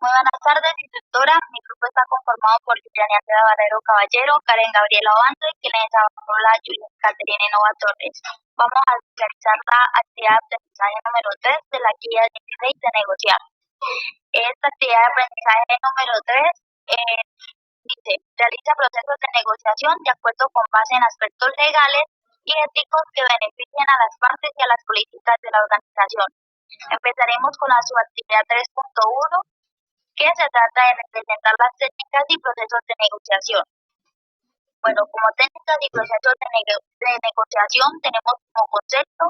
Muy buenas tardes, instructora. Mi grupo está conformado por Juliana Andrea Barrero Caballero, Karen Gabriela Obando y Kellen Paola Julián Caterina Nova Torres. Vamos a realizar la actividad de aprendizaje número 3 de la guía 16 de negociar. Esta actividad de aprendizaje número 3 dice, realiza procesos de negociación de acuerdo con base en aspectos legales y éticos que beneficien a las partes y a las políticas de la organización. Empezaremos con la subactividad 3.1, que se trata de representar las técnicas y procesos de negociación. Bueno, como técnicas y procesos de negociación tenemos como concepto,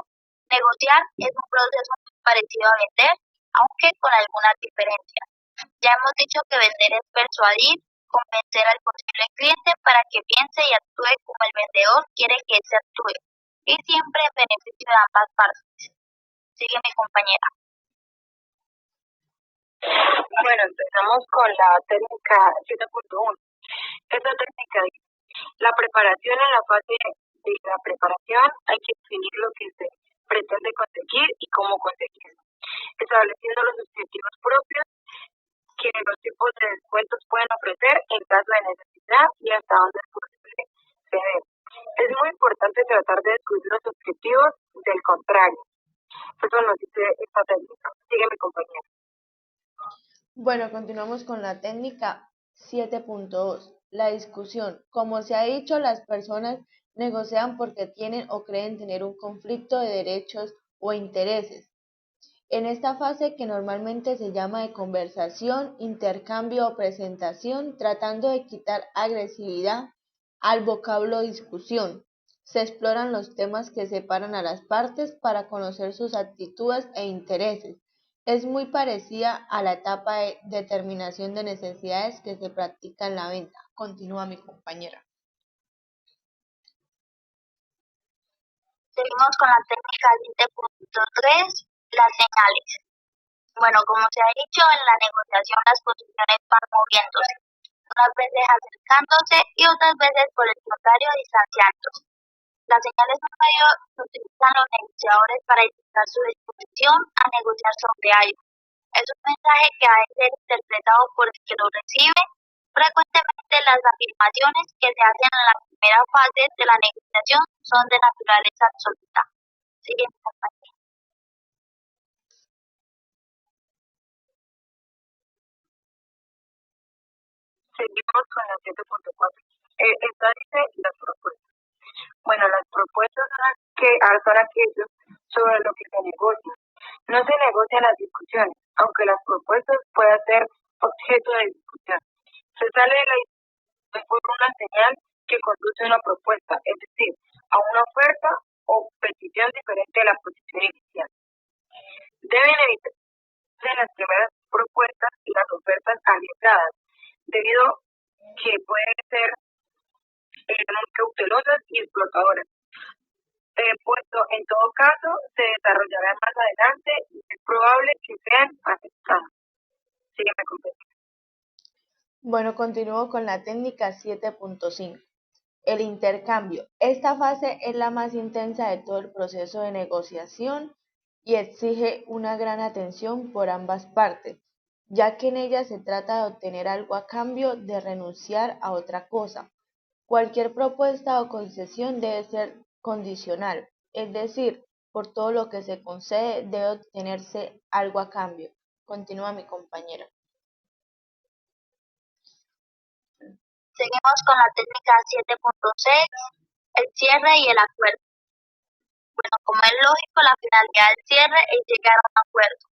negociar es un proceso muy parecido a vender, aunque con algunas diferencias. Ya hemos dicho que vender es persuadir, convencer al posible cliente para que piense y actúe como el vendedor quiere que se actúe, y siempre en beneficio de ambas partes. Sigue mi compañera. Bueno, empezamos con la técnica 7.1. Esta técnica dice, la preparación. En la fase de la preparación hay que definir lo que se pretende conseguir y cómo conseguirlo, estableciendo los objetivos propios que los tipos de descuentos pueden ofrecer en caso de necesidad y hasta dónde es posible ceder. Es muy importante tratar de descubrir los objetivos del contrario. Eso nos dice esta técnica. Sigue mi compañera. Bueno, continuamos con la técnica 7.2, la discusión. Como se ha dicho, las personas negocian porque tienen o creen tener un conflicto de derechos o intereses. En esta fase, que normalmente se llama de conversación, intercambio o presentación, tratando de quitar agresividad al vocablo discusión, se exploran los temas que separan a las partes para conocer sus actitudes e intereses. Es muy parecida a la etapa de determinación de necesidades que se practica en la venta. Continúa mi compañera. Seguimos con la técnica 7.3, las señales. Bueno, como se ha dicho, en la negociación las posiciones van moviéndose, unas veces acercándose y otras veces por el contrario distanciándose. Las señales son medios que utilizan los negociadores para indicar su disposición a negociar sobre algo. Es un mensaje que ha de ser interpretado por el que lo recibe. Frecuentemente las afirmaciones que se hacen en la primera fase de la negociación son de naturaleza absoluta. Siguiente compañero. Seguimos con la 7.4. Esta dice las propuestas. Bueno, las propuestas son aquellos sobre lo que se negocia. No se negocian las discusiones, aunque las propuestas puedan ser objeto de discusión. Se sale de la discusión por una señal que conduce a una propuesta, es decir, a una oferta o petición diferente de la posición inicial. Deben evitarse las primeras propuestas y las ofertas arriesgadas, debido que pueden ser muy cautelosas y explotadoras. Puesto en todo caso se desarrollarán más adelante y es probable que sean aceptadas. Sígueme compañero. Bueno, continúo con la técnica 7.5. El intercambio. Esta fase es la más intensa de todo el proceso de negociación y exige una gran atención por ambas partes, ya que en ella se trata de obtener algo a cambio de renunciar a otra cosa. Cualquier propuesta o concesión debe ser condicional, es decir, por todo lo que se concede debe obtenerse algo a cambio. Continúa mi compañera. Seguimos con la técnica 7.6, el cierre y el acuerdo. Bueno, como es lógico, la finalidad del cierre es llegar a un acuerdo.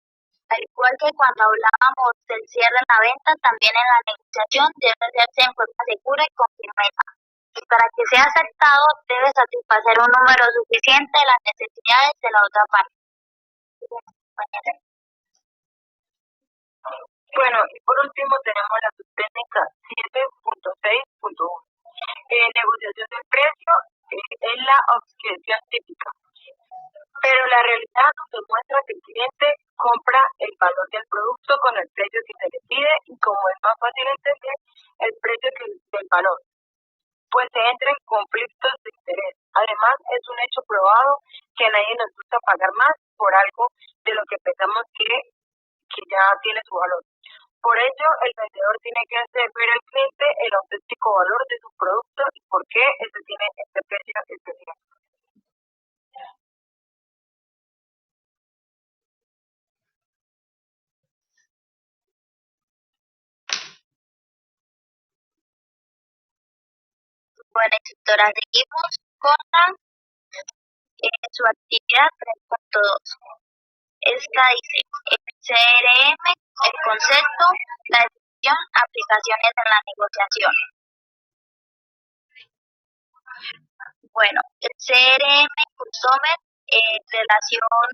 Al igual que cuando hablábamos del cierre en la venta, también en la negociación debe hacerse en forma segura y con firmeza. Y para que sea aceptado, debe satisfacer un número suficiente de las necesidades de la otra parte. Bueno, y por último tenemos la subtécnica 7.6.1. Negociación del precio es la objeción típica, pero la realidad nos demuestra que el cliente compra el valor del producto con el precio que se le pide y como es más fácil entender, el precio del valor, pues se entra en conflictos de interés. Además, es un hecho probado que a nadie nos gusta pagar más por algo de lo que pensamos que ya tiene su valor. Por ello, el vendedor tiene que hacer ver al cliente el auténtico valor de su producto y por qué este tiene este precio especial. Bueno, instructora, seguimos con su actividad 3.2. Esta dice, el CRM, el concepto, la definición, aplicaciones en la negociación. Bueno, el CRM, Customer, relación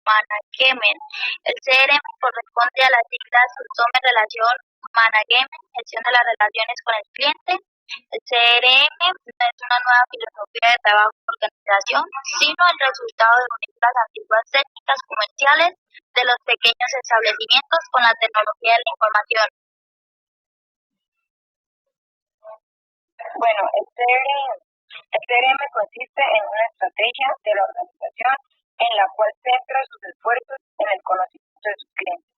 Management. El CRM corresponde a las siglas Customer Relación Management, gestión de las relaciones con el cliente. El CRM no es una nueva filosofía de trabajo o organización, sino el resultado de unir las antiguas técnicas comerciales de los pequeños establecimientos con la tecnología de la información. Bueno, el CRM consiste en una estrategia de la organización en la cual centra sus esfuerzos en el conocimiento de sus clientes,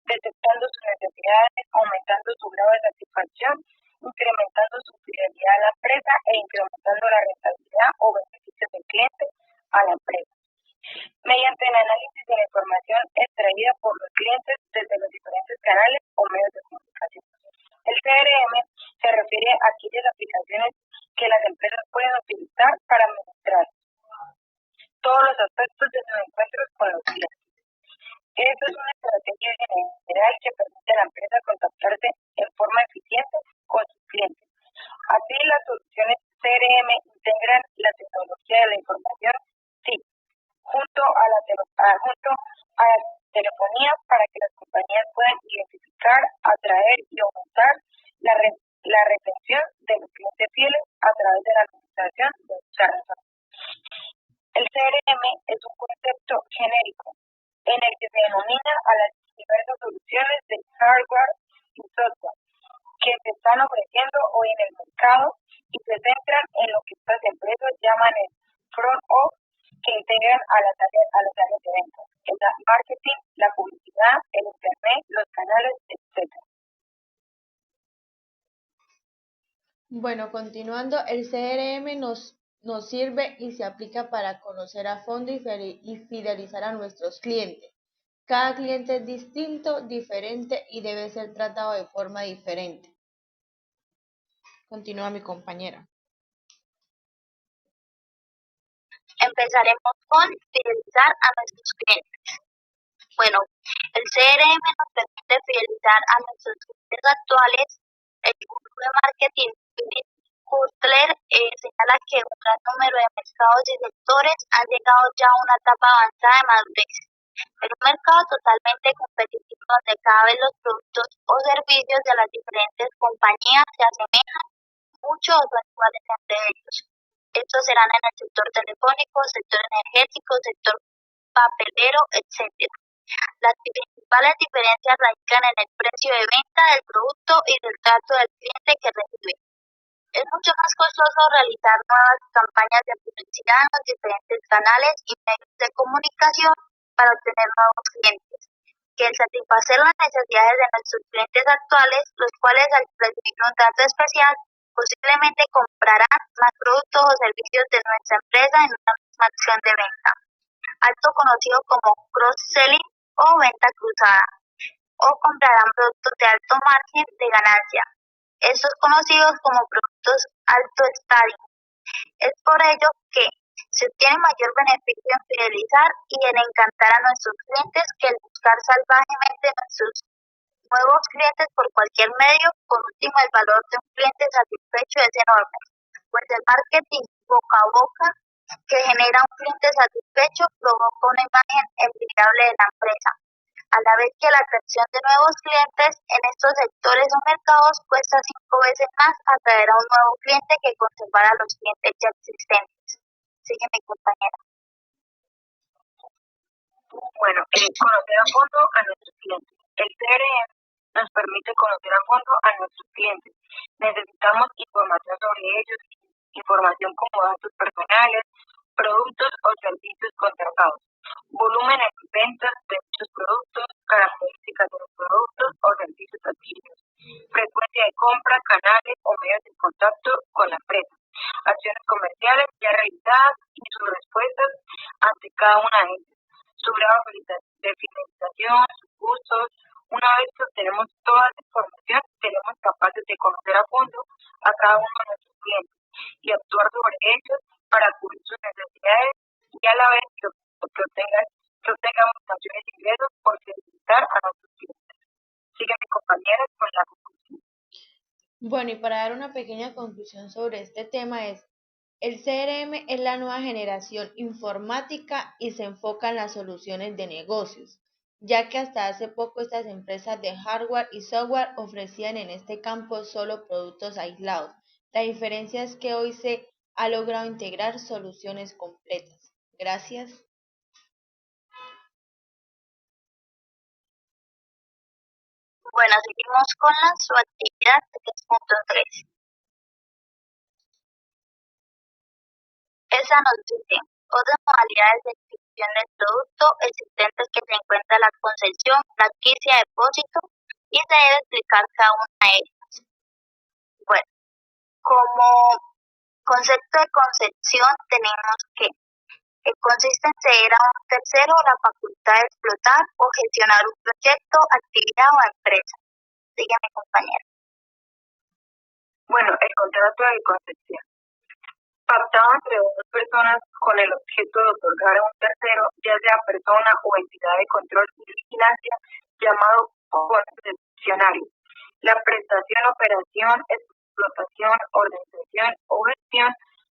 detectando sus necesidades, aumentando su grado de satisfacción, incrementando su fidelidad a la empresa e incrementando la rentabilidad o beneficios del cliente a la empresa. Mediante el análisis de la información extraída por los clientes desde los diferentes canales o medios de comunicación. El CRM se refiere a aquellas aplicaciones que las empresas pueden utilizar para administrar todos los aspectos de sus encuentros con los clientes. Esto es una estrategia general que permite a la empresa contactarse en forma eficiente con sus clientes. Así, las soluciones CRM integran la tecnología de la información, sí, junto a la telefonía para que las compañías puedan identificar, atraer y aumentar la retención de los clientes fieles a través de la administración de dicha razón. El CRM es un concepto genérico en el que se denomina a las diversas soluciones de hardware y software que se están ofreciendo hoy en el mercado y se centran en lo que estas empresas llaman el front office, que integran a las áreas de ventas, el marketing, la publicidad, el internet, los canales, etc. Bueno, continuando, el CRM nos sirve y se aplica para conocer a fondo y fidelizar a nuestros clientes. Cada cliente es distinto, diferente y debe ser tratado de forma diferente. Continúa mi compañera. Empezaremos con fidelizar a nuestros clientes. Bueno, el CRM nos permite fidelizar a nuestros clientes actuales. El gurú de marketing Philip Kotler señala que un gran número de mercados y sectores han llegado ya a una etapa avanzada de madurez. En un mercado totalmente competitivo donde cada vez los productos o servicios de las diferentes compañías se asemejan mucho o son iguales entre ellos. Estos serán en el sector telefónico, sector energético, sector papelero, etc. Las principales diferencias radican en el precio de venta del producto y del trato del cliente que recibe. Es mucho más costoso realizar nuevas campañas de publicidad en los diferentes canales y medios de comunicación para obtener nuevos clientes, que el satisfacer las necesidades de nuestros clientes actuales, los cuales al recibir un trato especial posiblemente comprarán más productos o servicios de nuestra empresa en una misma acción de venta, algo conocido como cross-selling o venta cruzada, o comprarán productos de alto margen de ganancia, estos conocidos como productos alto estadio. Es por ello que se obtiene mayor beneficio en fidelizar y en encantar a nuestros clientes que el buscar salvajemente nuestros nuevos clientes por cualquier medio. Por último, el valor de un cliente satisfecho es enorme, pues el marketing boca a boca que genera un cliente satisfecho provoca una imagen envidiable de la empresa, a la vez que la atracción de nuevos clientes en estos sectores o mercados cuesta 5 veces más atraer a un nuevo cliente que conservar a los clientes ya existentes. Sigue mi compañera. Bueno, conocer a fondo a nuestros clientes. El CRM nos permite conocer a fondo a nuestros clientes. Necesitamos información sobre ellos, información como datos personales, productos o servicios contratados, volumen en ventas de muchos productos, características de los productos o servicios de finalización, sus gustos. Una vez que obtenemos toda esa información, seremos capaces de conocer a fondo a cada uno de nuestros clientes y actuar sobre ellos para cubrir sus necesidades y a la vez que obtengamos mayores ingresos por facilitar a nuestros clientes. Sigue mi compañera con la conclusión. Bueno, y para dar una pequeña conclusión sobre este tema el CRM es la nueva generación informática y se enfoca en las soluciones de negocios, ya que hasta hace poco estas empresas de hardware y software ofrecían en este campo solo productos aislados. La diferencia es que hoy se ha logrado integrar soluciones completas. Gracias. Bueno, seguimos con su actividad 3.3. Esa nos dice, otras modalidades de inscripción del producto existentes que se encuentra la concesión, franquicia, depósito y se debe explicar cada una de ellas. Bueno, como concepto de concesión tenemos que consiste en ceder a un tercero la facultad de explotar o gestionar un proyecto, actividad o empresa. Sigue mi compañera. Bueno, el contrato de concesión. Pactado entre dos personas con el objeto de otorgar a un tercero, ya sea persona o entidad de control y vigilancia, llamado concesionario. La prestación, operación, explotación, organización o gestión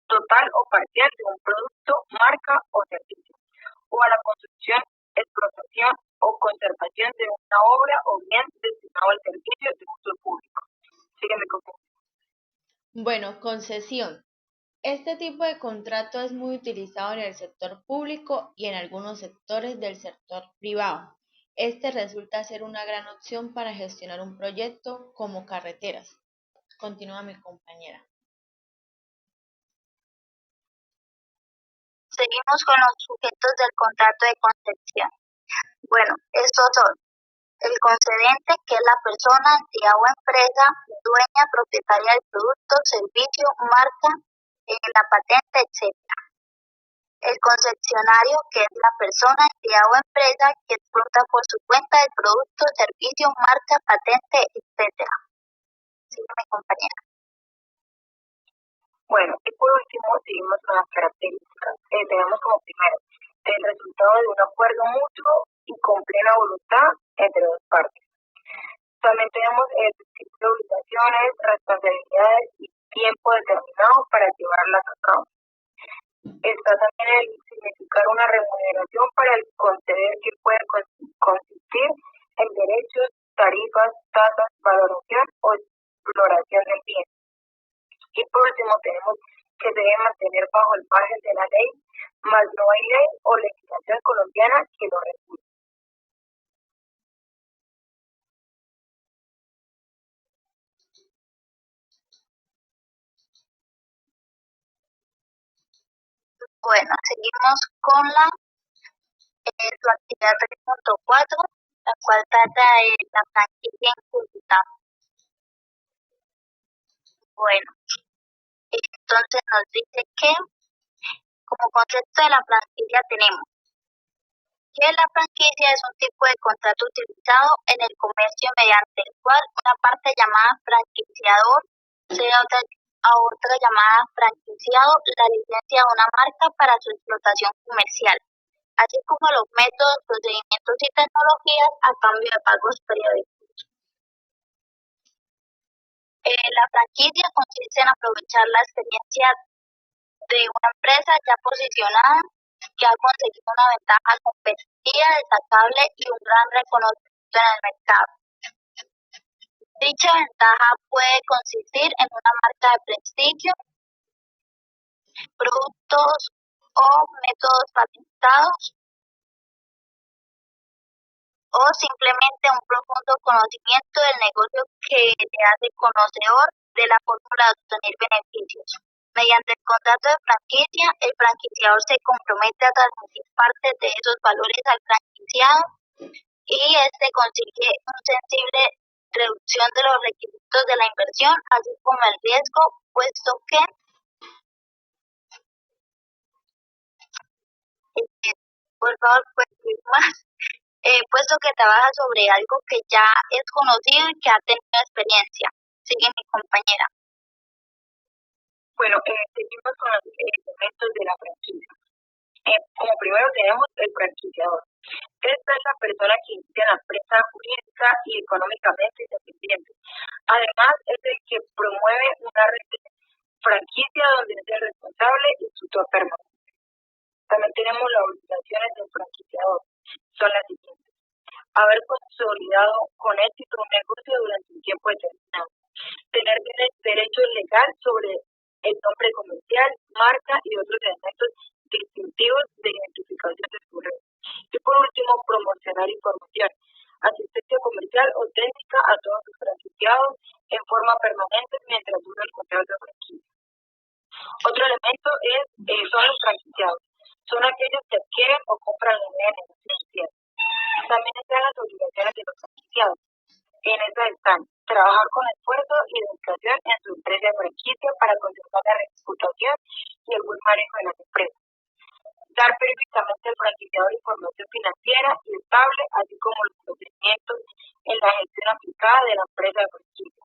total o parcial de un producto, marca o servicio, o a la construcción, explotación o conservación de una obra o bien destinado al servicio de uso público. Sígueme con. Bueno, concesión. Este tipo de contrato es muy utilizado en el sector público y en algunos sectores del sector privado. Este resulta ser una gran opción para gestionar un proyecto como carreteras. Continúa mi compañera. Seguimos con los sujetos del contrato de concesión. Bueno, estos son el concedente, que es la persona, entidad o empresa, dueña, propietaria del producto, servicio, marca, la patente, etc. El concesionario, que es la persona, entidad o empresa que explota por su cuenta el producto, servicio, marca, patente, etc. Sigue mi compañera. Bueno, y por último seguimos con las características. Tenemos como primero el resultado de un acuerdo mutuo y con plena voluntad entre dos partes. También tenemos el tipo de obligaciones, responsabilidades y tiempo determinado para llevarlas a cabo. Está también el significar una remuneración para el conceder, que puede consistir en derechos, tarifas, tasas, valoración o exploración del bien. Y por último tenemos que se debe mantener bajo el margen de la ley, mas no hay ley o legislación colombiana que lo regule. Bueno, seguimos con su actividad 3.4, la cual trata de la franquicia inculta. Bueno, entonces nos dice que como concepto de la franquicia tenemos que la franquicia es un tipo de contrato utilizado en el comercio mediante el cual una parte llamada franquiciador cede a otra llamada franquiciado la licencia de una marca para su explotación comercial, así como los métodos, procedimientos y tecnologías a cambio de pagos periódicos. La franquicia consiste en aprovechar la experiencia de una empresa ya posicionada que ha conseguido una ventaja competitiva destacable y un gran reconocimiento en el mercado. Dicha ventaja puede consistir en una marca de prestigio, productos o métodos patentados, o simplemente un profundo conocimiento del negocio que le hace conocedor de la fórmula de obtener beneficios. Mediante el contrato de franquicia, el franquiciador se compromete a transmitir parte de esos valores al franquiciado y este consigue una sensible reducción de los requisitos de la inversión, así como el riesgo, puesto que Por favor, pues más, puesto que trabaja sobre algo que ya es conocido y que ha tenido experiencia. Sigue mi compañera. Bueno, seguimos con los elementos de la franquicia. Como primero tenemos el franquiciador. Esta es la persona que inicia la empresa jurídica y económicamente independiente. Además, es el que promueve una red de franquicia donde es el responsable y tutor permanente. También tenemos las obligaciones del franquiciador. Son las siguientes: haber consolidado con éxito un negocio durante un tiempo determinado, tener derecho legal sobre el nombre comercial, marca y otros elementos distintivos de identificación de su red. Y por último, promocionar información, asistencia comercial o técnica a todos sus franquiciados en forma permanente mientras dura el contrato de franquicia. Otro elemento son los franquiciados. Son aquellos que adquieren o compran la idea de negocio inicial. También están las obligaciones de los franquiciados. En esas están trabajar con esfuerzo y dedicación en su empresa de franquicia para conservar la reputación y el buen manejo de las empresas. Dar periódicamente al franquiciador información financiera y estable, así como los procedimientos en la gestión aplicada de la empresa de franquicia.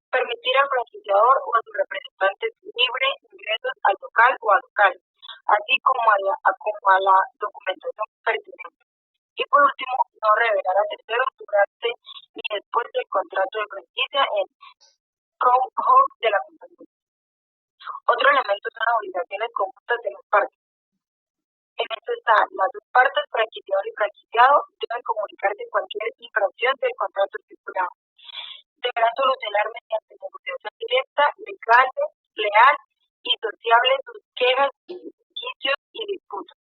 Permitir al franquiciador o a sus representantes libre ingresos al local o a locales, así como a la documentación pertinente. Y por último, no revelar a terceros durante ni después del contrato de franquicia en Hub de la compañía. Otro elemento son las obligaciones conjuntas de las partes. En esto está, las dos partes, franquiciador y franquiciado, deben comunicarse cualquier infracción del contrato estipulado. Deberán solucionar mediante negociación directa, leal y sociable sus quejas, litigios y disputas.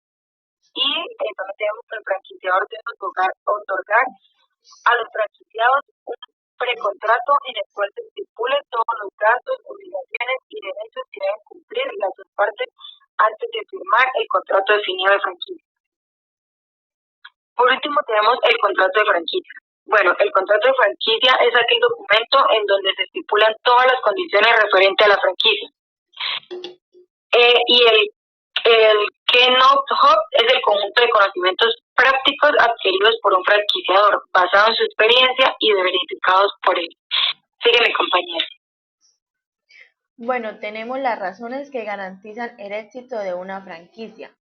Y también tenemos que el franquiciador debe otorgar a los franquiciados un precontrato en el cual se estipulen todos los gastos, obligaciones y derechos que deben cumplir las dos partes antes de firmar el contrato definido de franquicia. Por último tenemos el contrato de franquicia. Bueno, el contrato de franquicia es aquel documento en donde se estipulan todas las condiciones referentes a la franquicia. Y el Keynote Hub es el conjunto de conocimientos prácticos adquiridos por un franquiciador, basados en su experiencia y verificados por él. Sigue mi compañera. Bueno, tenemos las razones que garantizan el éxito de una franquicia.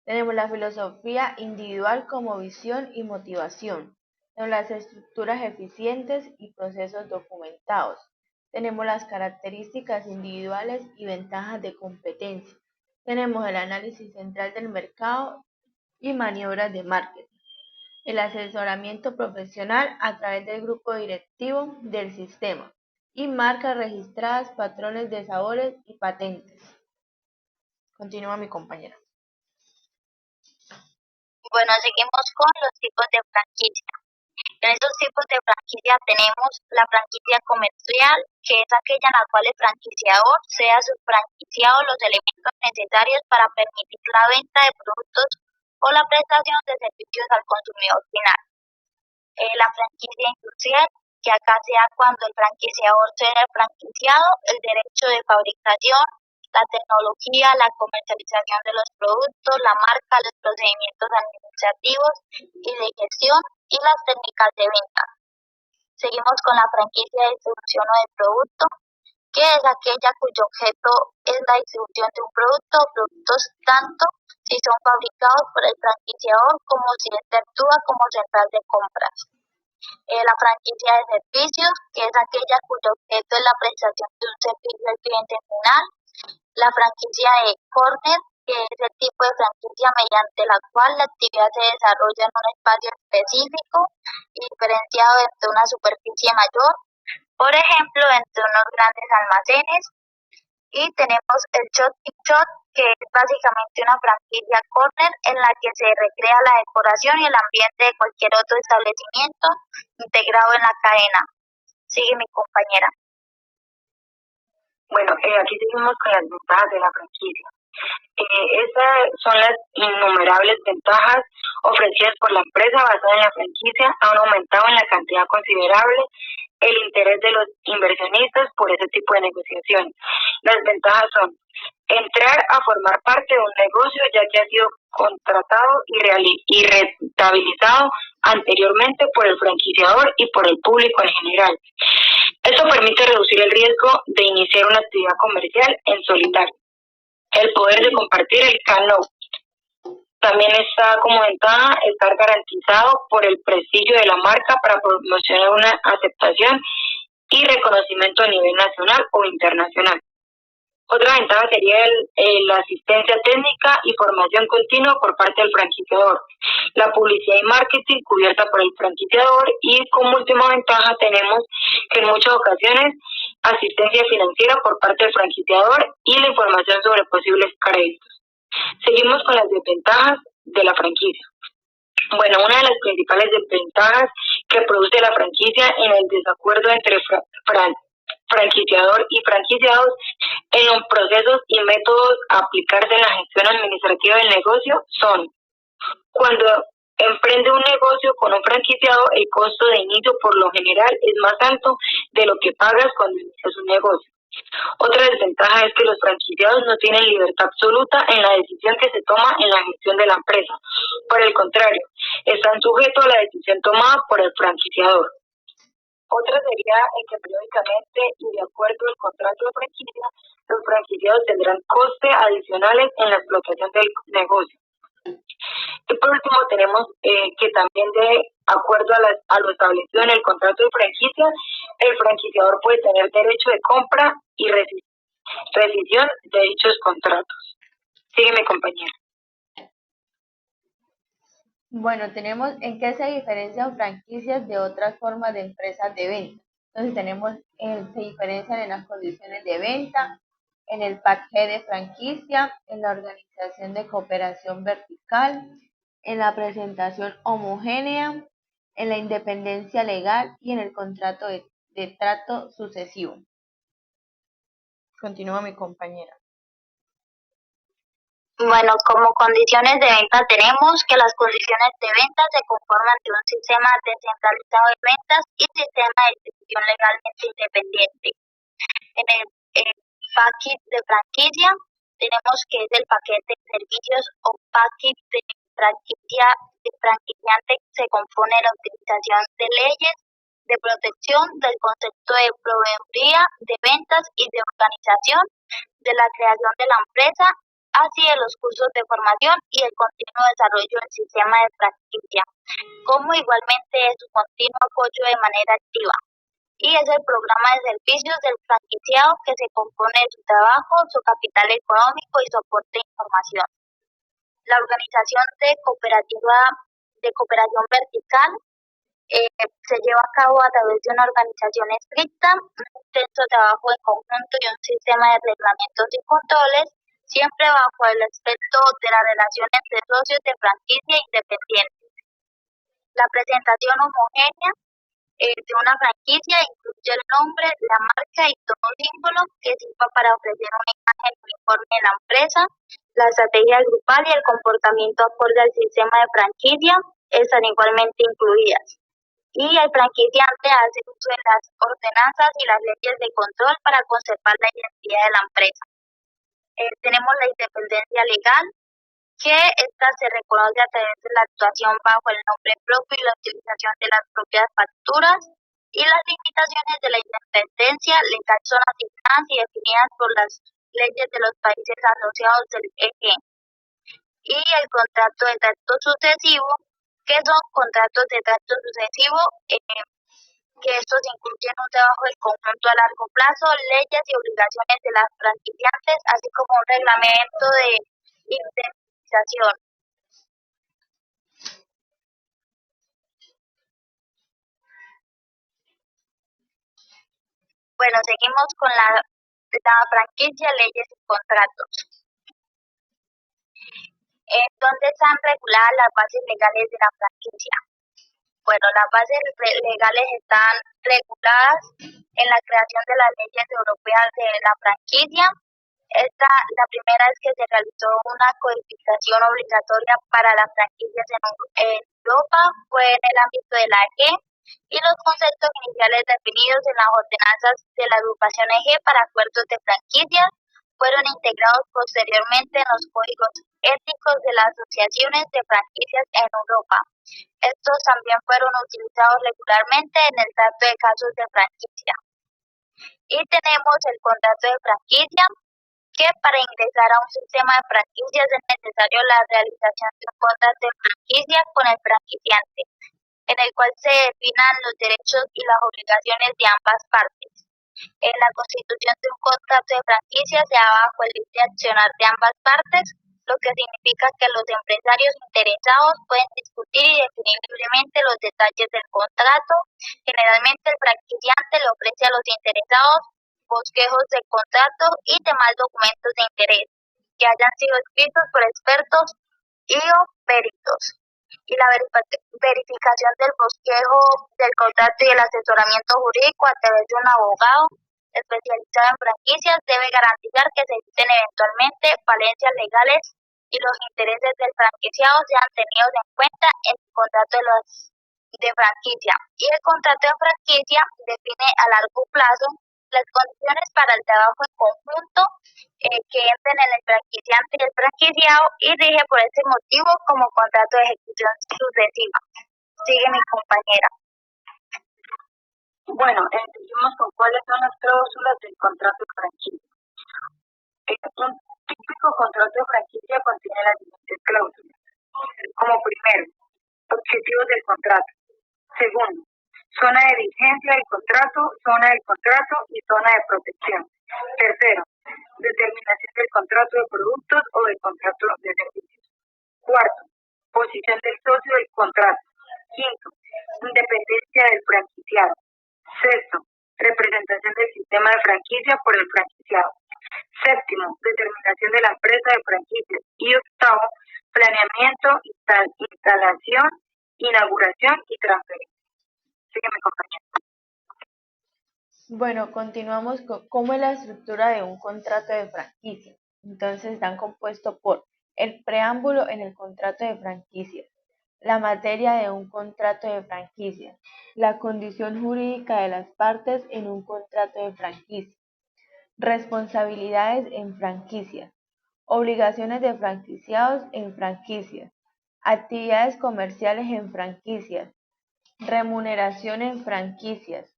Tenemos la filosofía individual como visión y motivación. Tenemos las estructuras eficientes y procesos documentados. Tenemos las características individuales y ventajas de competencia. Tenemos el análisis central del mercado y maniobras de marketing. El asesoramiento profesional a través del grupo directivo del sistema. Y marcas registradas, patrones de sabores y patentes. Continúa mi compañera. Bueno, seguimos con los tipos de franquicia. En estos tipos de franquicia tenemos la franquicia comercial, que es aquella en la cual el franquiciador sea subfranquiciado los elementos necesarios para permitir la venta de productos o la prestación de servicios al consumidor final. La franquicia industrial, que acá sea cuando el franquiciador sea el franquiciado, el derecho de fabricación, la tecnología, la comercialización de los productos, la marca, los procedimientos administrativos y de gestión y las técnicas de venta. Seguimos con la franquicia de distribución o de producto, que es aquella cuyo objeto es la distribución de un producto o productos tanto si son fabricados por el franquiciador como si éste actúa como central de compras. La franquicia de servicios, que es aquella cuyo objeto es la prestación de un servicio al cliente final. La franquicia de corner, que es el tipo de franquicia mediante la cual la actividad se desarrolla en un espacio específico y diferenciado entre una superficie mayor, por ejemplo, entre unos grandes almacenes. Y tenemos el shot in shot, que es básicamente una franquicia corner en la que se recrea la decoración y el ambiente de cualquier otro establecimiento integrado en la cadena. Sigue mi compañera. Bueno, aquí seguimos con las ventajas de la franquicia. Esas son las innumerables ventajas ofrecidas por la empresa basada en la franquicia. Han aumentado en la cantidad considerable el interés de los inversionistas por ese tipo de negociaciones. Las ventajas son entrar a formar parte de un negocio ya que ha sido contratado y rentabilizado anteriormente por el franquiciador y por el público en general. Esto permite reducir el riesgo de iniciar una actividad comercial en solitario. El poder de compartir el canal también está como ventaja estar garantizado por el prestigio de la marca para promocionar una aceptación y reconocimiento a nivel nacional o internacional. Otra ventaja sería la asistencia técnica y formación continua por parte del franquiciador, la publicidad y marketing cubierta por el franquiciador y como última ventaja tenemos que en muchas ocasiones asistencia financiera por parte del franquiciador y la información sobre posibles créditos. Seguimos con las desventajas de la franquicia. Bueno, una de las principales desventajas que produce la franquicia en el desacuerdo entre franquiciador y franquiciados en los procesos y métodos a aplicarse en la gestión administrativa del negocio son: cuando emprende un negocio con un franquiciado, el costo de inicio por lo general es más alto de lo que pagas cuando inicias un negocio. Otra desventaja es que los franquiciados no tienen libertad absoluta en la decisión que se toma en la gestión de la empresa. Por el contrario, están sujetos a la decisión tomada por el franquiciador. Otra sería que periódicamente y de acuerdo al contrato de franquicia, los franquiciados tendrán costes adicionales en la explotación del negocio. Y por último tenemos que también de acuerdo a lo establecido en el contrato de franquicia, el franquiciador puede tener derecho de compra y rescisión de dichos contratos. Sígueme, compañera. Bueno, tenemos en qué se diferencian franquicias de otras formas de empresas de venta. Entonces tenemos, se diferencian en las condiciones de venta, en el paquete de franquicia, en la organización de cooperación vertical, en la presentación homogénea, en la independencia legal y en el contrato de trato sucesivo. Continúa mi compañera. Bueno, como condiciones de venta tenemos que las condiciones de venta se conforman de un sistema descentralizado de ventas y sistema de distribución legalmente independiente. En el paquete de franquicia tenemos que es el paquete de servicios o paquete de franquicia de franquiciante se compone de la utilización de leyes de protección del concepto de proveeduría, de ventas y de organización, de la creación de la empresa, así de los cursos de formación y el continuo desarrollo del sistema de franquicia, como igualmente de su continuo apoyo de manera activa. Y es el programa de servicios del franquiciado que se compone de su trabajo, su capital económico y soporte de información. La organización de cooperación vertical se lleva a cabo a través de una organización estricta, un intenso trabajo en conjunto y un sistema de reglamentos y controles, siempre bajo el aspecto de la relación entre socios de franquicia independientes. La presentación homogénea de una franquicia incluye el nombre, la marca y todo símbolo que sirva para ofrecer una imagen uniforme de la empresa. La estrategia grupal y el comportamiento acorde al sistema de franquicia están igualmente incluidas. Y el franquiciante hace uso de las ordenanzas y las leyes de control para conservar la identidad de la empresa. Tenemos la independencia legal, que esta se reconoce a través de la actuación bajo el nombre propio y la utilización de las propias facturas, y las limitaciones de la independencia legal son asignadas y definidas por las leyes de los países asociados del EG. Y el contrato de trato sucesivo, que son contratos de trato sucesivo, que estos incluyen un trabajo en conjunto a largo plazo, leyes y obligaciones de las franquiciantes, así como un reglamento de indemnización. Bueno, seguimos con la franquicia, leyes y contratos. ¿Dónde están reguladas las bases legales de la franquicia? Bueno, las bases legales están reguladas en la creación de las leyes europeas de la franquicia. La primera es que se realizó una codificación obligatoria para las franquicias en Europa, fue en el ámbito de la EG, y los conceptos iniciales definidos en las ordenanzas de la agrupación EG para acuerdos de franquicias fueron integrados posteriormente en los códigos éticos de las asociaciones de franquicias en Europa. Estos también fueron utilizados regularmente en el trato de casos de franquicia. Y tenemos el contrato de franquicia, que para ingresar a un sistema de franquicias es necesario la realización de un contrato de franquicia con el franquiciante, en el cual se definan los derechos y las obligaciones de ambas partes. En la constitución de un contrato de franquicia se da bajo el libre accionar de ambas partes, lo que significa que los empresarios interesados pueden discutir y definir libremente los detalles del contrato. Generalmente el franquiciante le ofrece a los interesados bosquejos del contrato y demás documentos de interés que hayan sido escritos por expertos y o peritos. Y la verificación del bosquejo del contrato y el asesoramiento jurídico a través de un abogado especializado en franquicias debe garantizar que se eviten eventualmente falencias legales y los intereses del franquiciado sean tenidos en cuenta en el contrato de franquicia. Y el contrato de franquicia define a largo plazo las condiciones para el trabajo en conjunto que entren en el franquiciante y el franquiciado y rige por ese motivo como contrato de ejecución sucesiva. Sigue mi compañera. Bueno, seguimos con cuáles son las cláusulas del contrato de franquicia. Un típico contrato de franquicia contiene las siguientes cláusulas. Como primero, objetivos del contrato. Segundo, zona de vigencia del contrato, zona del contrato y zona de protección. Tercero, determinación del contrato de productos o del contrato de servicios. Cuarto, posición del socio del contrato. Quinto, independencia del franquiciado. Sexto, representación del sistema de franquicia por el franquiciado. Séptimo, determinación de la empresa de franquicias. Y octavo, planeamiento, instalación, inauguración y transferencia. Sígueme, compañero. Bueno, continuamos con cómo es la estructura de un contrato de franquicia. Entonces, están compuestos por el preámbulo en el contrato de franquicia, la materia de un contrato de franquicia, la condición jurídica de las partes en un contrato de franquicia, responsabilidades en franquicia, obligaciones de franquiciados en franquicias, actividades comerciales en franquicias, remuneración en franquicias,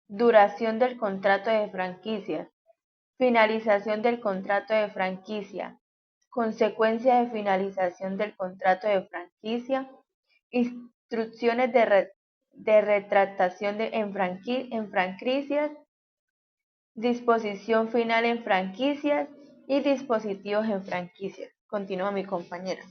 duración del contrato de franquicia, finalización del contrato de franquicia, consecuencia de finalización del contrato de franquicia, instrucciones de retractación en franquicias, disposición final en franquicias y dispositivos en franquicias. Continúa mi compañera.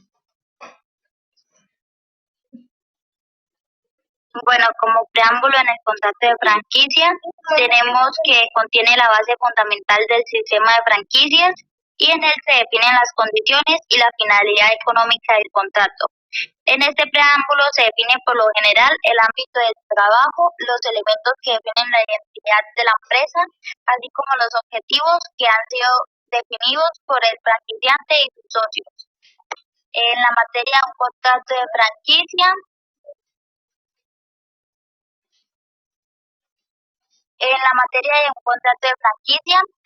Bueno, como preámbulo en el contrato de franquicia, tenemos que contiene la base fundamental del sistema de franquicias y en él se definen las condiciones y la finalidad económica del contrato. En este preámbulo se define por lo general el ámbito del trabajo, los elementos que definen la identidad de la empresa, así como los objetivos que han sido definidos por el franquiciante y sus socios. En la materia de un contrato de franquicia,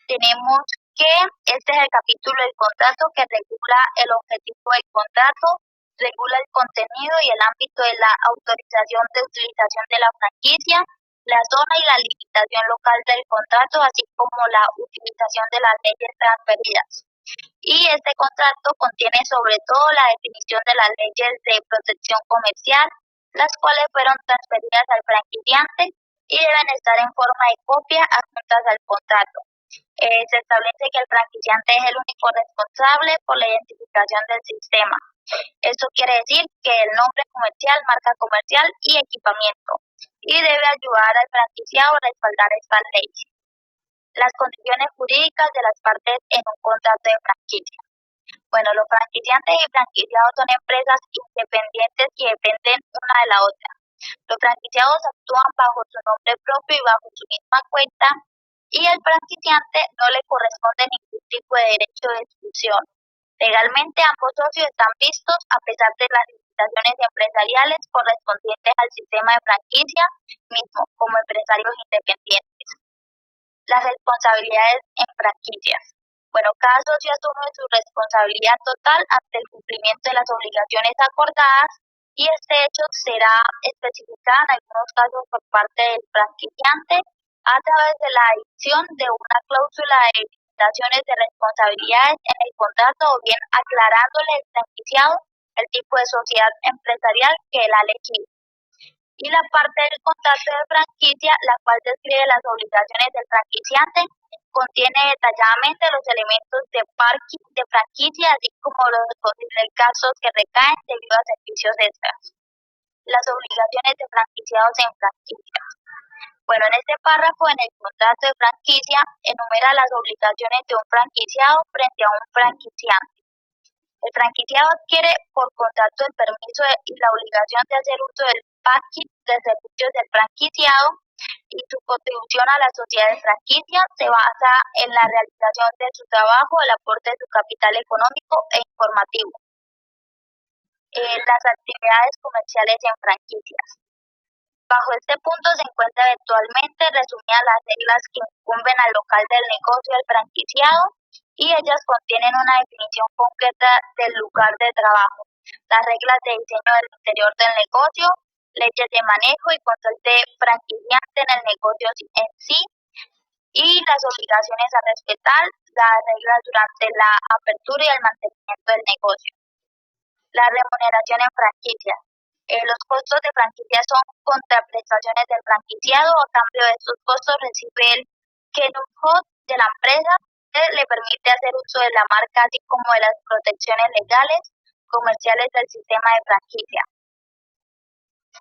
tenemos que este es el capítulo del contrato que regula el objetivo del contrato, regula el contenido y el ámbito de la autorización de utilización de la franquicia, la zona y la limitación local del contrato, así como la utilización de las leyes transferidas. Y este contrato contiene sobre todo la definición de las leyes de protección comercial, las cuales fueron transferidas al franquiciante y deben estar en forma de copia adjuntas al contrato. Se establece que el franquiciante es el único responsable por la identificación del sistema. Esto quiere decir que el nombre comercial, marca comercial y equipamiento, y debe ayudar al franquiciado a respaldar estas leyes. Las condiciones jurídicas de las partes en un contrato de franquicia. Bueno, los franquiciantes y franquiciados son empresas independientes que dependen una de la otra. Los franquiciados actúan bajo su nombre propio y bajo su misma cuenta, y al franquiciante no le corresponde ningún tipo de derecho de exclusión. Legalmente ambos socios están vistos a pesar de las obligaciones empresariales correspondientes al sistema de franquicia mismo como empresarios independientes. Las responsabilidades en franquicias. Bueno, cada socio asume su responsabilidad total ante el cumplimiento de las obligaciones acordadas y este hecho será especificado en algunos casos por parte del franquiciante a través de la adición de una cláusula de limitaciones de responsabilidades en el contrato o bien aclarándole al franquiciado el tipo de sociedad empresarial que él ha elegido. Y la parte del contrato de franquicia, la cual describe las obligaciones del franquiciante, contiene detalladamente los elementos de parking de franquicia, así como los posibles gastos que recaen debido a servicios extras. Las obligaciones de franquiciados en franquicia. Bueno, en este párrafo, en el contrato de franquicia, enumera las obligaciones de un franquiciado frente a un franquiciante. El franquiciado adquiere por contrato el permiso y la obligación de hacer uso del package de servicios del franquiciado y su contribución a la sociedad de franquicia se basa en la realización de su trabajo, el aporte de su capital económico e informativo. Las actividades comerciales en franquicias. Bajo este punto se encuentra eventualmente resumidas las reglas que incumben al local del negocio del franquiciado y ellas contienen una definición concreta del lugar de trabajo, las reglas de diseño del interior del negocio, leyes de manejo y control de franquiciante en el negocio en sí y las obligaciones a respetar, las reglas durante la apertura y el mantenimiento del negocio. La remuneración en franquicia. Los costos de franquicia son contraprestaciones del franquiciado. A cambio de estos costos recibe el Kennel Code de la empresa que le permite hacer uso de la marca así como de las protecciones legales comerciales del sistema de franquicia.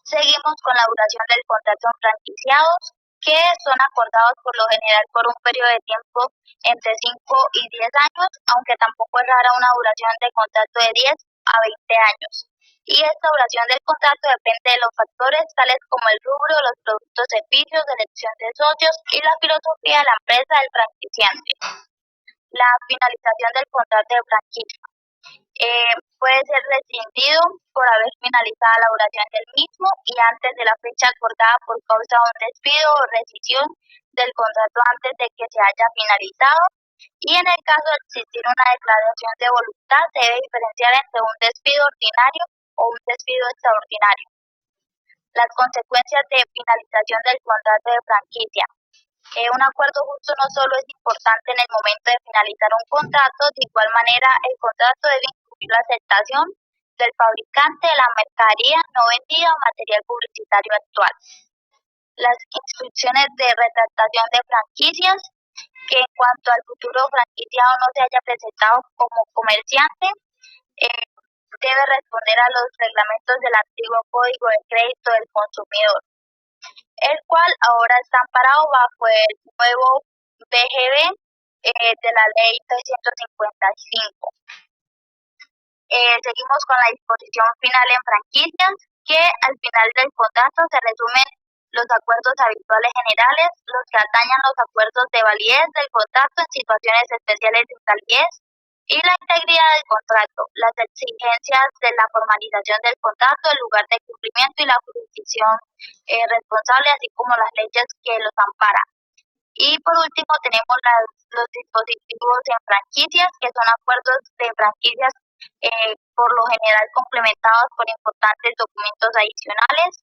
Seguimos con la duración del contrato en franquiciados, que son acordados por lo general por un periodo de tiempo entre 5 y 10 años, aunque tampoco es rara una duración de contrato de 10 a 20 años. Y esta duración del contrato depende de los factores tales como el rubro, los productos, servicios, elección de socios y la filosofía de la empresa del franquiciante. La finalización del contrato de franquicia. Puede ser rescindido por haber finalizado la duración del mismo y antes de la fecha acordada por causa de un despido o rescisión del contrato antes de que se haya finalizado. Y en el caso de existir una declaración de voluntad, se debe diferenciar entre un despido ordinario o un despido extraordinario. Las consecuencias de finalización del contrato de franquicia. Un acuerdo justo no solo es importante en el momento de finalizar un contrato, de igual manera el contrato debe incluir la aceptación del fabricante de la mercadería no vendida o material publicitario actual. Las instrucciones de retractación de franquicias, que en cuanto al futuro franquiciado no se haya presentado como comerciante, debe responder a los reglamentos del antiguo Código de Crédito del Consumidor, el cual ahora está amparado bajo el nuevo BGB de la Ley 355. Seguimos con la disposición final en franquicias, que al final del contrato se resumen los acuerdos habituales generales, los que atañan los acuerdos de validez del contrato en situaciones especiales de invalidez y la integridad del contrato, las exigencias de la formalización del contrato, el lugar de cumplimiento y la jurisdicción responsable, así como las leyes que los amparan. Y por último tenemos los dispositivos en franquicias, que son acuerdos de franquicias por lo general complementados por importantes documentos adicionales.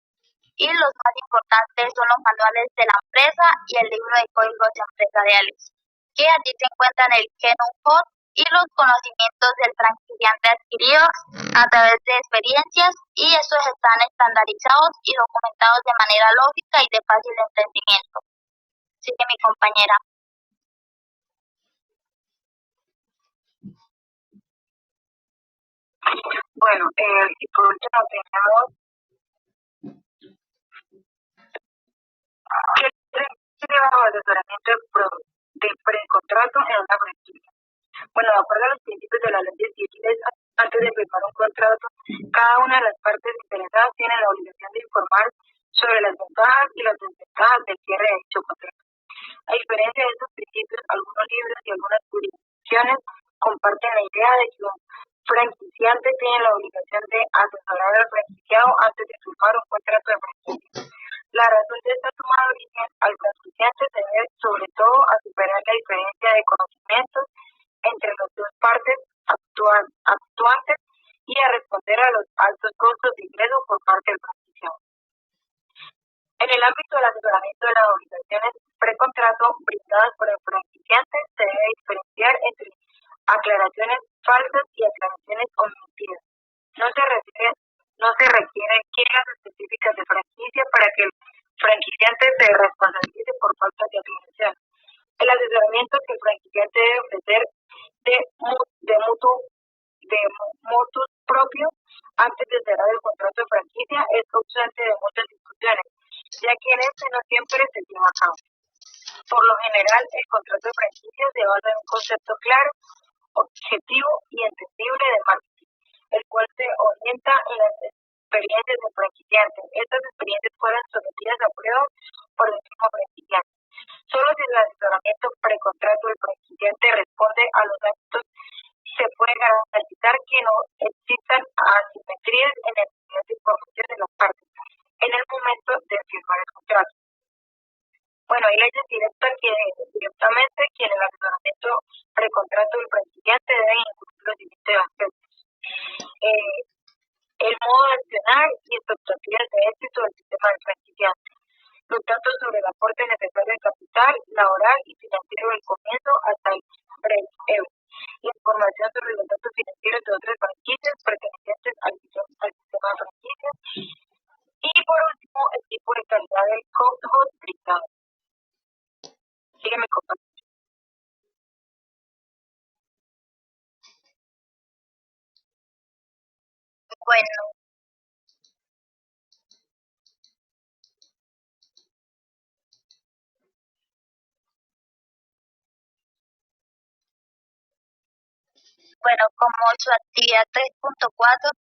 Y los más importantes son los manuales de la empresa y el libro de códigos empresariales, que allí se encuentran el Kennel Code y los conocimientos del franquiciante adquiridos a través de experiencias, y estos están estandarizados y documentados de manera lógica y de fácil entendimiento. Sigue mi compañera. Bueno, y por último tenemos que lleva asesoramiento de precontrato en una franquicia. Bueno, de acuerdo a los principios de la ley de civiles, antes de firmar un contrato, cada una de las partes interesadas tiene la obligación de informar sobre las ventajas y las desventajas del cierre de dicho contrato. A diferencia de estos principios, algunos libros y algunas jurisdicciones comparten la idea de que un franquiciante tiene la obligación de asesorar al franquiciado antes de firmar un contrato de franquicia. La razón de esta toma de origen al franquiciante se debe sobre todo a superar la diferencia de conocimientos entre las dos partes actuantes y a responder a los altos costos de ingreso por parte del franquiciado. En el ámbito del asesoramiento de las obligaciones precontrato brindadas por el franquiciante se debe diferenciar entre aclaraciones falsas y aclaraciones omitidas. No se requieren reglas específicas de franquicia para que el franquiciante se responsabilice por falta de aclaración. El asesoramiento que el franquiciante debe ofrecer de motus propio antes de cerrar el contrato de franquicia es ausente de muchas discusiones, ya que en este no siempre se lleva a cabo. Por lo general, el contrato de franquicia se basa en un concepto claro, objetivo y entendible de marketing, el cual se orienta en las experiencias del franquiciante. Estas experiencias fueron sometidas a prueba por el mismo franquiciante. Solo si el asesoramiento precontrato del franquiciante responde a los actos, se puede garantizar que no existan asimetrías en el nivel de información de las partes en el momento de firmar el contrato. Bueno, hay leyes directamente que en el asesoramiento precontrato del franquiciante deben incluir los siguientes aspectos. El modo de accionar y expectativas de éxito del sistema del franquiciante. Los datos sobre el aporte necesario de capital, laboral y financiero del comienzo hasta el break-even. La información sobre los datos financieros de otras franquicias pertenecientes al sistema de franquicias. Y por último, el tipo de calidad del código brindado. Sígueme, compañero. Bueno, como su actividad 3.4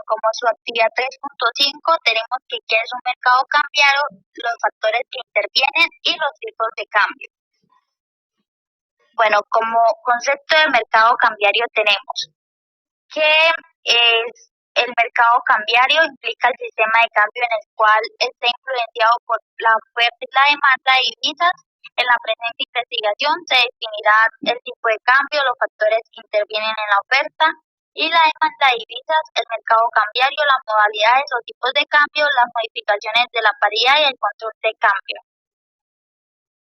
como su actividad 3.5 tenemos que qué es un mercado cambiario, los factores que intervienen y los tipos de cambio. Bueno, como concepto de mercado cambiario tenemos que es el mercado cambiario implica el sistema de cambio en el cual está influenciado por la oferta y la demanda de divisas. En la presente investigación se definirá el tipo de cambio, los factores que intervienen en la oferta y la demanda de divisas, el mercado cambiario, las modalidades o tipos de cambio, las modificaciones de la paridad y el control de cambio.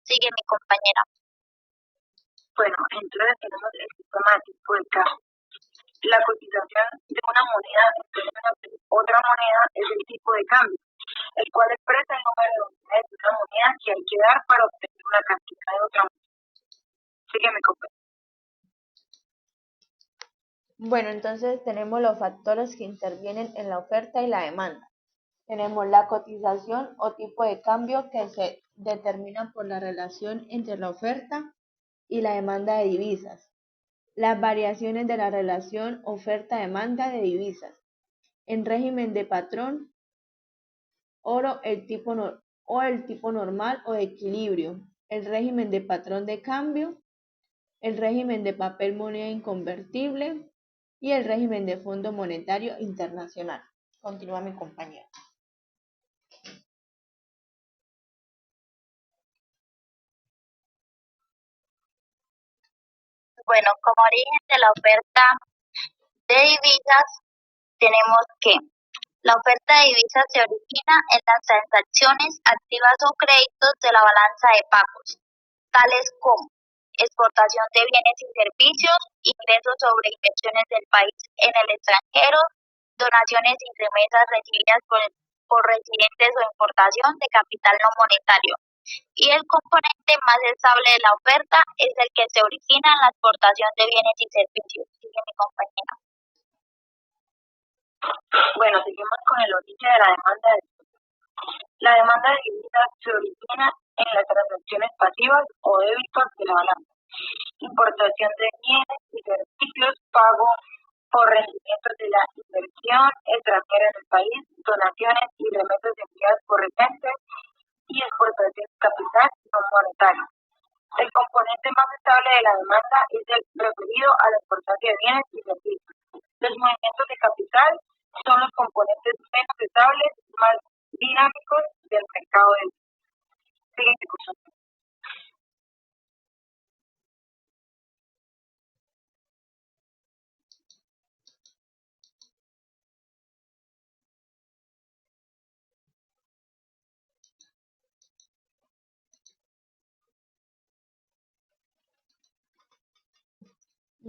Sigue mi compañera. Bueno, entonces tenemos el sistema de tipo de cambio. La cotización de una moneda en términos de otra moneda es el tipo de cambio, el cual expresa el número de unidades de una moneda que hay que dar para obtener una cantidad de otra moneda. Sígueme, compañero. Bueno, entonces tenemos los factores que intervienen en la oferta y la demanda. Tenemos la cotización o tipo de cambio que se determina por la relación entre la oferta y la demanda de divisas. Las variaciones de la relación oferta-demanda de divisas. En régimen de patrón, oro, el tipo normal o de equilibrio. El régimen de patrón de cambio. El régimen de papel moneda inconvertible y el régimen de Fondo Monetario Internacional. Continúa mi compañero. Bueno, como origen de la oferta de divisas, tenemos que la oferta de divisas se origina en las transacciones activas o créditos de la balanza de pagos, tales como exportación de bienes y servicios, ingresos sobre inversiones del país en el extranjero, donaciones y remesas recibidas por residentes o importación de capital no monetario. Y el componente más estable de la oferta es el que se origina en la exportación de bienes y servicios. Sigue mi compañera. Bueno, seguimos con el origen de la demanda de divisas. La demanda de divisas se origina en las transacciones pasivas o débitos de la balanza. Importación de bienes y servicios, pago por rendimientos de la inversión extranjera en el país, donaciones y remesas enviadas por remitentes y exportación de capital no monetario. El componente más estable de la demanda es el referido a la importancia de bienes y servicios. Los movimientos de capital son los componentes menos estables, más dinámicos del mercado de siguiente curso.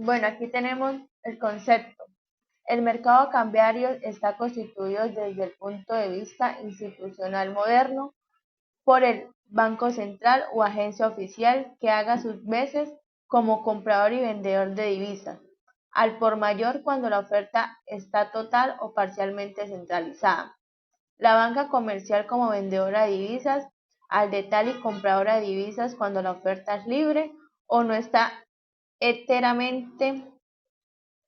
Bueno, aquí tenemos el concepto. El mercado cambiario está constituido desde el punto de vista institucional moderno por el Banco Central o agencia oficial que haga sus veces como comprador y vendedor de divisas, al por mayor cuando la oferta está total o parcialmente centralizada. La banca comercial como vendedora de divisas, al de tal y compradora de divisas cuando la oferta es libre o no está enteramente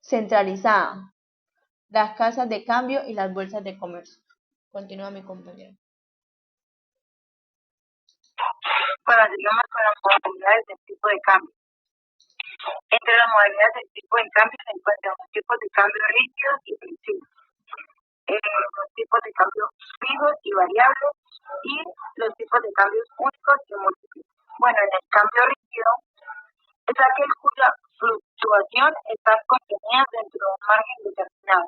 centralizada. Las casas de cambio y las bolsas de comercio. Continúa mi compañero. Bueno, sigamos con las modalidades del tipo de cambio. Entre las modalidades del tipo de cambio se encuentran los tipos de cambio rígidos y flexibles, los tipos de cambio fijos y variables y los tipos de cambios únicos y múltiples. Bueno, en el cambio rígido es aquel cuya fluctuación está contenida dentro de un margen determinado.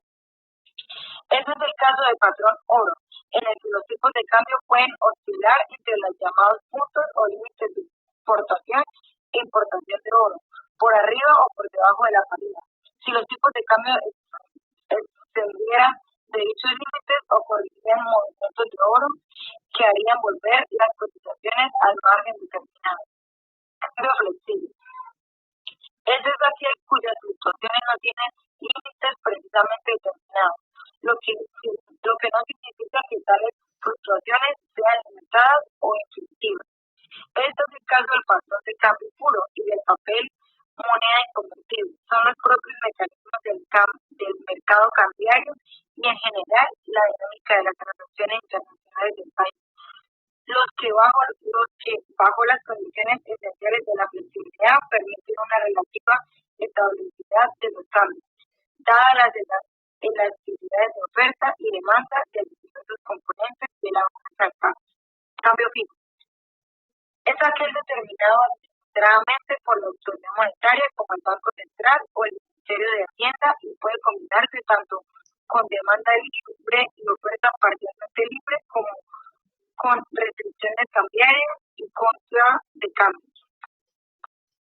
Este es el caso del patrón oro, en el que los tipos de cambio pueden oscilar entre los llamados puntos o límites de exportación e importación de oro, por arriba o por debajo de la paridad. Si los tipos de cambio excedieran de dichos límites, ocurrirían movimientos de oro que harían volver las cotizaciones al margen determinado. Cambio flexible. Este es aquel cuyas fluctuaciones no tienen límites precisamente determinados, lo que no significa que tales fluctuaciones sean limitadas o infinitivas. Este es el caso del patrón de cambio puro y del papel moneda inconvertible. Son los propios mecanismos del mercado cambiario y en general la dinámica de las transacciones internacionales del país. Los que bajo las condiciones esenciales de la flexibilidad permiten una relativa estabilidad de los cambios, dadas las elasticidades de oferta y demanda de diversos componentes de la balanza. Cambio fijo. Es aquel determinado administradamente por la autoridad monetaria como el Banco Central o el Ministerio de Hacienda y puede combinarse tanto con demanda libre y oferta parcialmente libre como con restricciones cambiarias y contra de cambios.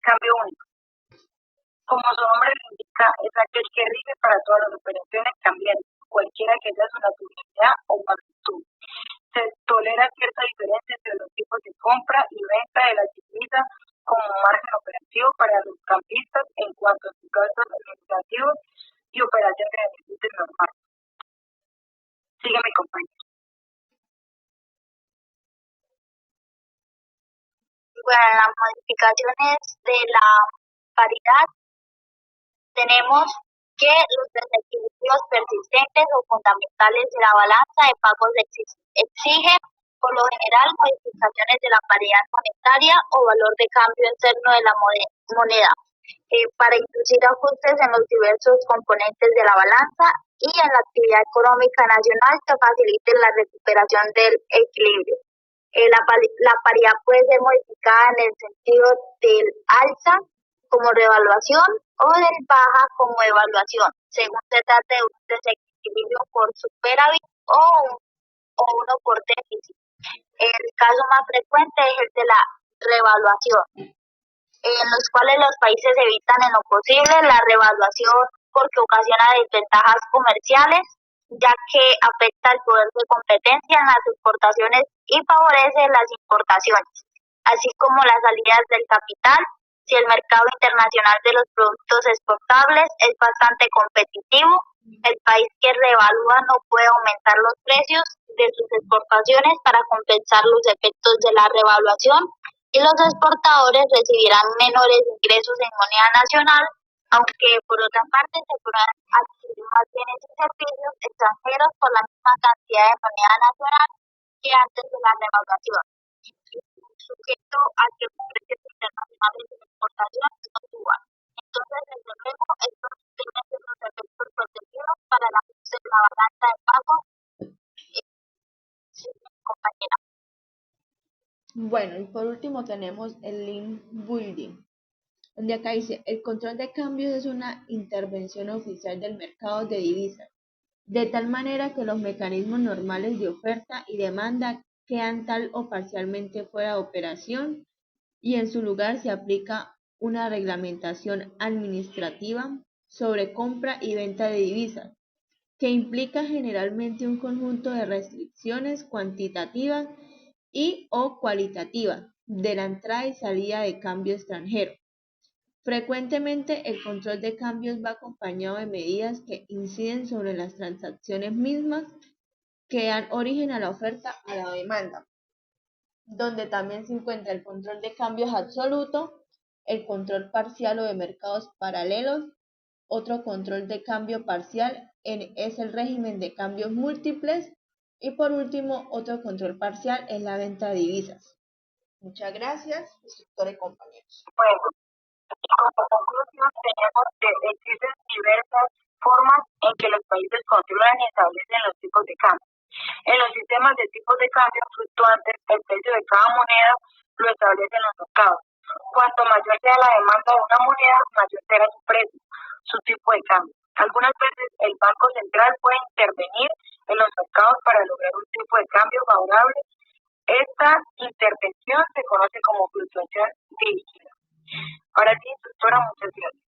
Cambio único. Como su nombre lo indica, es aquel que rige para todas las operaciones cambiarias, cualquiera que sea su naturaleza o magnitud. Se tolera cierta diferencia entre los tipos de compra y venta de las divisas como margen operativo para los campistas en cuanto a sus gastos administrativos y operación de beneficios normales. Sigue mi compañero. Bueno, en las modificaciones de la paridad tenemos que los desequilibrios persistentes o fundamentales de la balanza de pagos exigen, por lo general, modificaciones de la paridad monetaria o valor de cambio interno de la moneda, para introducir ajustes en los diversos componentes de la balanza y en la actividad económica nacional que faciliten la recuperación del equilibrio. La paridad puede ser modificada en el sentido del alza como revaluación o del baja como evaluación, según se trate de un desequilibrio por superávit o uno por déficit. El caso más frecuente es el de la revaluación, en los cuales los países evitan en lo posible la revaluación porque ocasiona desventajas comerciales, ya que afecta el poder de competencia en las exportaciones y favorece las importaciones, así como las salidas del capital. Si el mercado internacional de los productos exportables es bastante competitivo, el país que revalúa no puede aumentar los precios de sus exportaciones para compensar los efectos de la revaluación y los exportadores recibirán menores ingresos en moneda nacional, aunque por otra parte se podrán adquirir más bienes y servicios extranjeros por la misma cantidad de moneda nacional que antes de la revaluación, sujeto a que los precios internacionales de exportación no dual. Entonces, desde luego, esto tiene unos efectos protectivos para la balanza de pago. Sí, compañera. Bueno, y por último tenemos el link building, donde acá dice, el control de cambios es una intervención oficial del mercado de divisas, de tal manera que los mecanismos normales de oferta y demanda quedan tal o parcialmente fuera de operación y en su lugar se aplica una reglamentación administrativa sobre compra y venta de divisas, que implica generalmente un conjunto de restricciones cuantitativas y o cualitativas de la entrada y salida de cambio extranjero. Frecuentemente el control de cambios va acompañado de medidas que inciden sobre las transacciones mismas que dan origen a la oferta a la demanda, donde también se encuentra el control de cambios absoluto, el control parcial o de mercados paralelos. Otro control de cambio parcial es el régimen de cambios múltiples y por último otro control parcial es la venta de divisas. Muchas gracias, instructor y compañeros. Bueno, como conclusión tenemos que existen diversas formas en que los países controlan y establecen los tipos de cambio. En los sistemas de tipos de cambio fluctuantes, el precio de cada moneda lo establecen los mercados. Cuanto mayor sea la demanda de una moneda, mayor será su precio, su tipo de cambio. Algunas veces el Banco Central puede intervenir en los mercados para lograr un tipo de cambio favorable. Esta intervención se conoce como fluctuación dirigida. Ahora sí, instructora, muchas gracias.